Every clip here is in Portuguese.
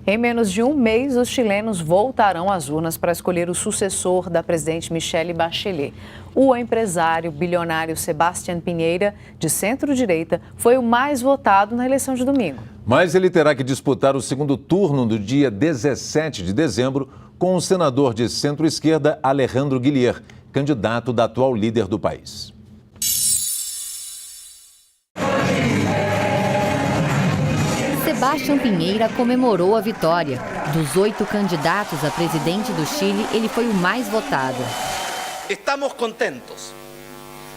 Em menos de um mês, os chilenos voltarão às urnas para escolher o sucessor da presidente Michelle Bachelet. O empresário bilionário Sebastián Piñera, de centro-direita, foi o mais votado na eleição de domingo. Mas ele terá que disputar o segundo turno do dia 17 de dezembro com o senador de centro-esquerda Alejandro Guillier, candidato da atual líder do país. Sebastián Piñera comemorou a vitória. Dos 8 candidatos a presidente do Chile, ele foi o mais votado. Estamos contentos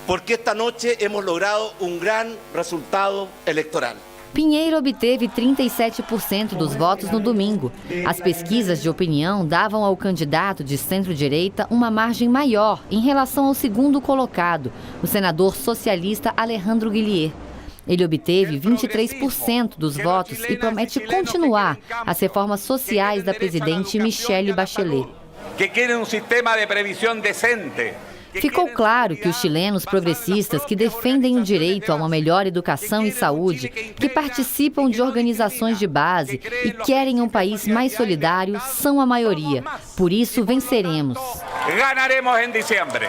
porque esta noche hemos logrado um grande resultado eleitoral. Piñera obteve 37% dos votos no domingo. As pesquisas de opinião davam ao candidato de centro-direita uma margem maior em relação ao segundo colocado, o senador socialista Alejandro Guillier. Ele obteve 23% dos votos e promete continuar as reformas sociais da presidente Michelle Bachelet. Que querem um sistema de previsão decente. Ficou claro que os chilenos progressistas que defendem o direito a uma melhor educação e saúde, que participam de organizações de base e querem um país mais solidário, são a maioria. Por isso, venceremos. Ganaremos em dezembro.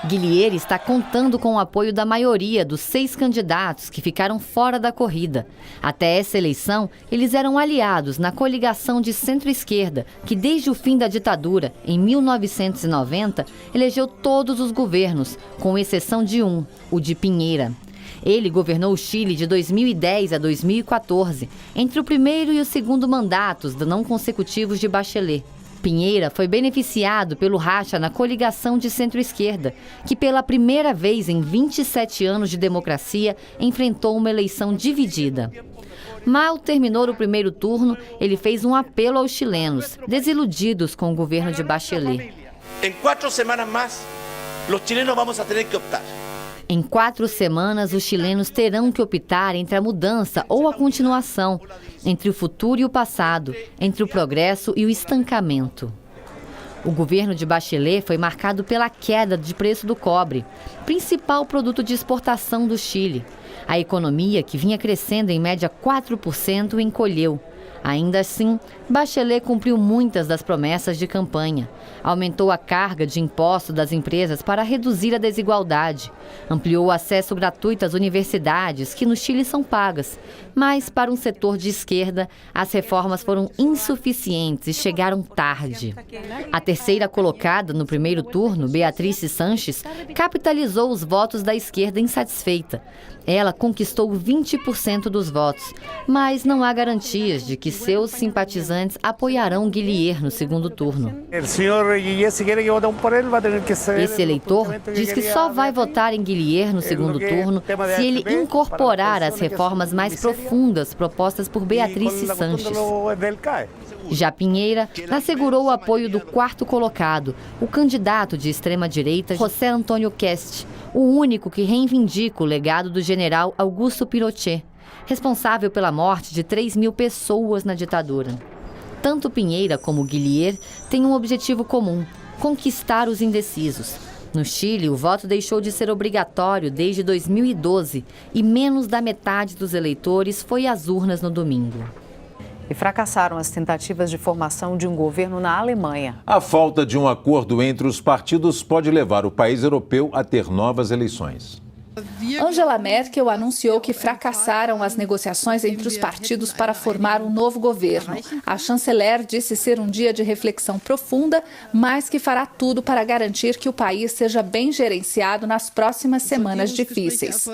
Guillier está contando com o apoio da maioria dos 6 candidatos que ficaram fora da corrida. Até essa eleição, eles eram aliados na coligação de centro-esquerda, que desde o fim da ditadura, em 1990, elegeu todos os governos, com exceção de um, o de Piñera. Ele governou o Chile de 2010 a 2014, entre o primeiro e o segundo mandatos não consecutivos de Bachelet. Piñera foi beneficiado pelo racha na coligação de centro-esquerda, que pela primeira vez em 27 anos de democracia enfrentou uma eleição dividida. Mal terminou o primeiro turno, ele fez um apelo aos chilenos, desiludidos com o governo de Bachelet. Em 4 semanas mais, os chilenos vamos a ter que optar. Em 4 semanas, os chilenos terão que optar entre a mudança ou a continuação, entre o futuro e o passado, entre o progresso e o estancamento. O governo de Bachelet foi marcado pela queda de preço do cobre, principal produto de exportação do Chile. A economia, que vinha crescendo em média 4%, encolheu. Ainda assim, Bachelet cumpriu muitas das promessas de campanha. Aumentou a carga de imposto das empresas para reduzir a desigualdade. Ampliou o acesso gratuito às universidades, que no Chile são pagas. Mas, para um setor de esquerda, as reformas foram insuficientes e chegaram tarde. A terceira colocada no primeiro turno, Beatriz Sanches, capitalizou os votos da esquerda insatisfeita. Ela conquistou 20% dos votos, mas não há garantias de que seus simpatizantes apoiarão Guillier no segundo turno. Esse eleitor diz que só vai votar em Guillier no segundo turno se ele incorporar as reformas mais profundas propostas por Beatriz Sanches. Já Piñera assegurou o apoio do quarto colocado, o candidato de extrema-direita José Antônio Kest, o único que reivindica o legado do general Augusto Pinochet, responsável pela morte de 3.000 pessoas na ditadura. Tanto Piñera como Guillier têm um objetivo comum: conquistar os indecisos. No Chile, o voto deixou de ser obrigatório desde 2012 e menos da metade dos eleitores foi às urnas no domingo. E fracassaram as tentativas de formação de um governo na Alemanha. A falta de um acordo entre os partidos pode levar o país europeu a ter novas eleições. Angela Merkel anunciou que fracassaram as negociações entre os partidos para formar um novo governo. A chanceler disse ser um dia de reflexão profunda, mas que fará tudo para garantir que o país seja bem gerenciado nas próximas semanas difíceis.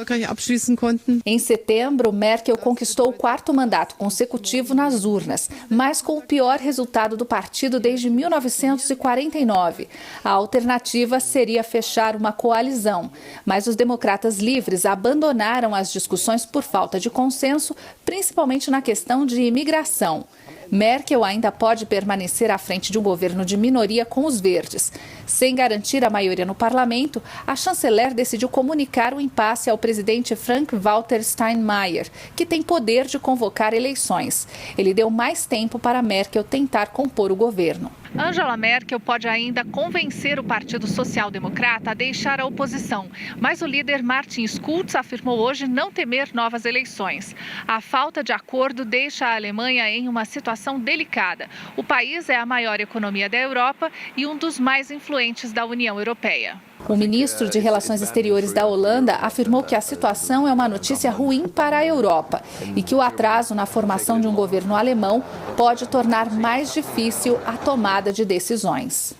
Em setembro, Merkel conquistou o 4º mandato consecutivo nas urnas, mas com o pior resultado do partido desde 1949. A alternativa seria fechar uma coalizão, mas os democratas livres abandonaram as discussões por falta de consenso, principalmente na questão de imigração. Merkel ainda pode permanecer à frente de um governo de minoria com os verdes. Sem garantir a maioria no parlamento, a chanceler decidiu comunicar o impasse ao presidente Frank-Walter Steinmeier, que tem poder de convocar eleições. Ele deu mais tempo para Merkel tentar compor o governo. Angela Merkel pode ainda convencer o Partido Social Democrata a deixar a oposição, mas o líder Martin Schulz afirmou hoje não temer novas eleições. A falta de acordo deixa a Alemanha em uma situação delicada. O país é a maior economia da Europa e um dos mais influentes da União Europeia. O ministro de Relações Exteriores da Holanda afirmou que a situação é uma notícia ruim para a Europa e que o atraso na formação de um governo alemão pode tornar mais difícil a tomada de decisões.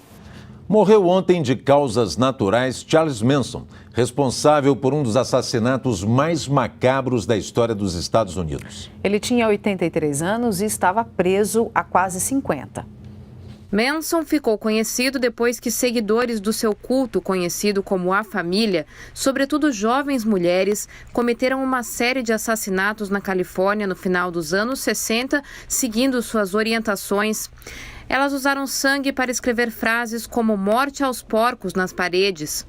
Morreu ontem de causas naturais Charles Manson, responsável por um dos assassinatos mais macabros da história dos Estados Unidos. Ele tinha 83 anos e estava preso há quase 50. Manson ficou conhecido depois que seguidores do seu culto, conhecido como a Família, sobretudo jovens mulheres, cometeram uma série de assassinatos na Califórnia no final dos anos 60, seguindo suas orientações. Elas usaram sangue para escrever frases como "morte aos porcos" nas paredes.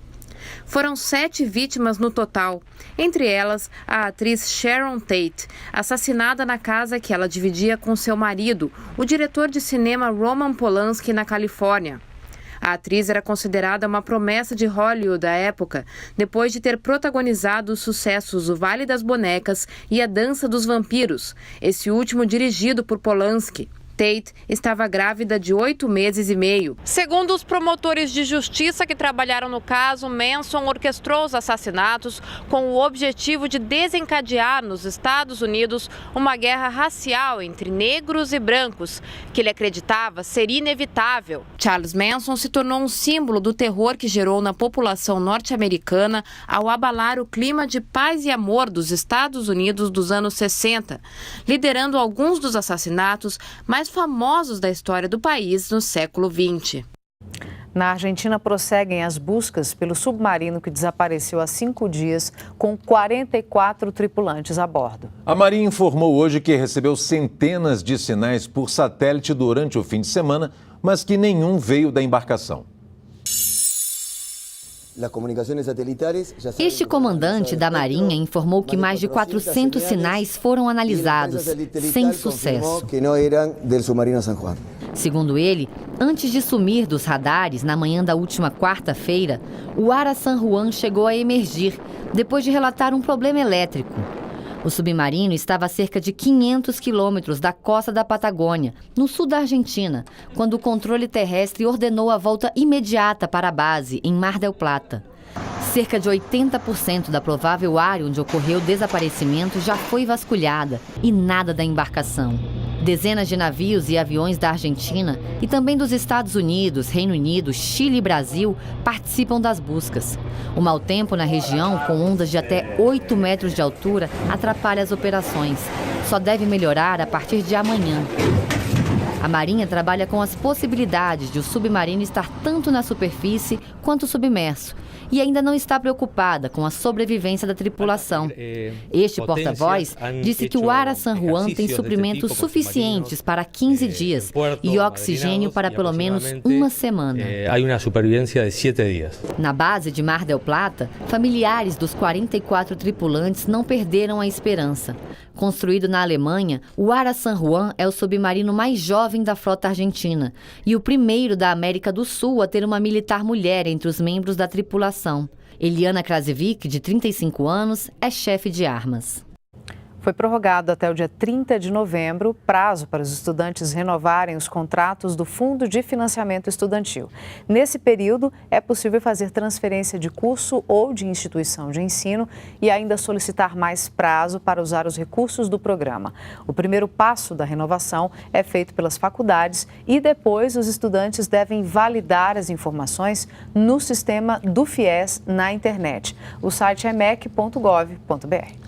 Foram 7 vítimas no total, entre elas a atriz Sharon Tate, assassinada na casa que ela dividia com seu marido, o diretor de cinema Roman Polanski, na Califórnia. A atriz era considerada uma promessa de Hollywood à época, depois de ter protagonizado os sucessos O Vale das Bonecas e A Dança dos Vampiros, esse último dirigido por Polanski. Tate estava grávida de 8 meses e meio. Segundo os promotores de justiça que trabalharam no caso, Manson orquestrou os assassinatos com o objetivo de desencadear nos Estados Unidos uma guerra racial entre negros e brancos, que ele acreditava ser inevitável. Charles Manson se tornou um símbolo do terror que gerou na população norte-americana ao abalar o clima de paz e amor dos Estados Unidos dos anos 60, liderando alguns dos assassinatos mais famosos da história do país no século XX. Na Argentina, prosseguem as buscas pelo submarino que desapareceu há 5 dias, com 44 tripulantes a bordo. A Marinha informou hoje que recebeu centenas de sinais por satélite durante o fim de semana, mas que nenhum veio da embarcação. Este comandante da Marinha informou que mais de 400 sinais foram analisados, sem sucesso. Segundo ele, antes de sumir dos radares na manhã da última quarta-feira, o Ara San Juan chegou a emergir, depois de relatar um problema elétrico. O submarino estava a cerca de 500 quilômetros da costa da Patagônia, no sul da Argentina, quando o controle terrestre ordenou a volta imediata para a base, em Mar del Plata. Cerca de 80% da provável área onde ocorreu o desaparecimento já foi vasculhada e nada da embarcação. Dezenas de navios e aviões da Argentina e também dos Estados Unidos, Reino Unido, Chile e Brasil participam das buscas. O mau tempo na região, com ondas de até 8 metros de altura, atrapalha as operações. Só deve melhorar a partir de amanhã. A Marinha trabalha com as possibilidades de o submarino estar tanto na superfície quanto submerso e ainda não está preocupada com a sobrevivência da tripulação. Este porta-voz disse que o Ara San Juan tem suprimentos suficientes para 15 dias e oxigênio para pelo menos uma semana. Há uma sobrevivência de 7 dias. Na base de Mar del Plata, familiares dos 44 tripulantes não perderam a esperança. Construído na Alemanha, o Ara San Juan é o submarino mais jovem da frota argentina e o primeiro da América do Sul a ter uma militar mulher entre os membros da tripulação. Eliana Krasevic, de 35 anos, é chefe de armas. Foi prorrogado até o dia 30 de novembro o prazo para os estudantes renovarem os contratos do Fundo de Financiamento Estudantil. Nesse período, é possível fazer transferência de curso ou de instituição de ensino e ainda solicitar mais prazo para usar os recursos do programa. O primeiro passo da renovação é feito pelas faculdades e depois os estudantes devem validar as informações no sistema do FIES na internet. O site é mec.gov.br.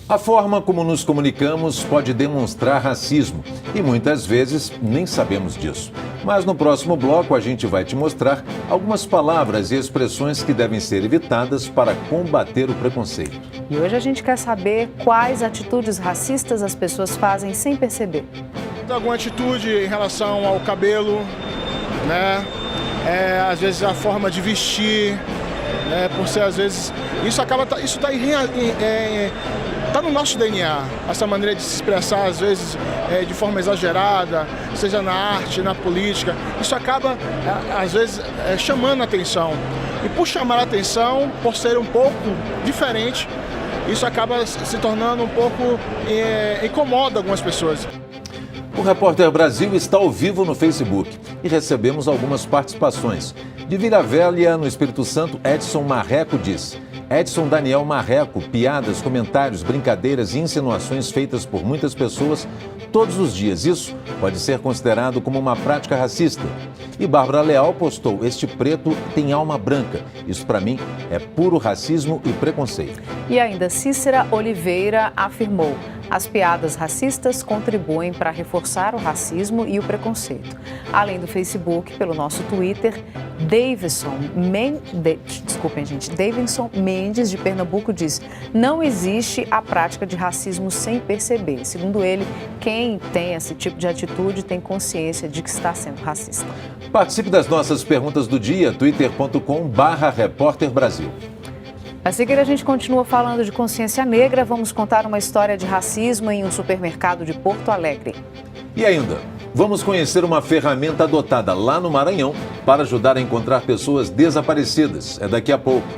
A forma como nos comunicamos pode demonstrar racismo e muitas vezes nem sabemos disso. Mas no próximo bloco a gente vai te mostrar algumas palavras e expressões que devem ser evitadas para combater o preconceito. E hoje a gente quer saber quais atitudes racistas as pessoas fazem sem perceber. Alguma atitude em relação ao cabelo, né? Às vezes a forma de vestir, por ser às vezes isso está está no nosso DNA, essa maneira de se expressar, às vezes, de forma exagerada, seja na arte, na política. Isso acaba, às vezes, chamando a atenção. E por chamar a atenção, por ser um pouco diferente, isso acaba se tornando um pouco incomoda algumas pessoas. O Repórter Brasil está ao vivo no Facebook e recebemos algumas participações. De Vila Velha, no Espírito Santo, Edson Marreco diz: Edson Daniel Marreco, piadas, comentários, brincadeiras e insinuações feitas por muitas pessoas todos os dias. Isso pode ser considerado como uma prática racista. E Bárbara Leal postou: este preto tem alma branca. Isso para mim é puro racismo e preconceito. E ainda Cícera Oliveira afirmou: as piadas racistas contribuem para reforçar o racismo e o preconceito. Além do Facebook, pelo nosso Twitter, Davidson Mendes, de Pernambuco, diz: não existe a prática de racismo sem perceber. Segundo ele, quem tem esse tipo de atitude tem consciência de que está sendo racista. Participe das nossas perguntas do dia, twitter.com/repórterbrasil. A seguir, a gente continua falando de consciência negra. Vamos contar uma história de racismo em um supermercado de Porto Alegre. E ainda, vamos conhecer uma ferramenta adotada lá no Maranhão para ajudar a encontrar pessoas desaparecidas. É daqui a pouco.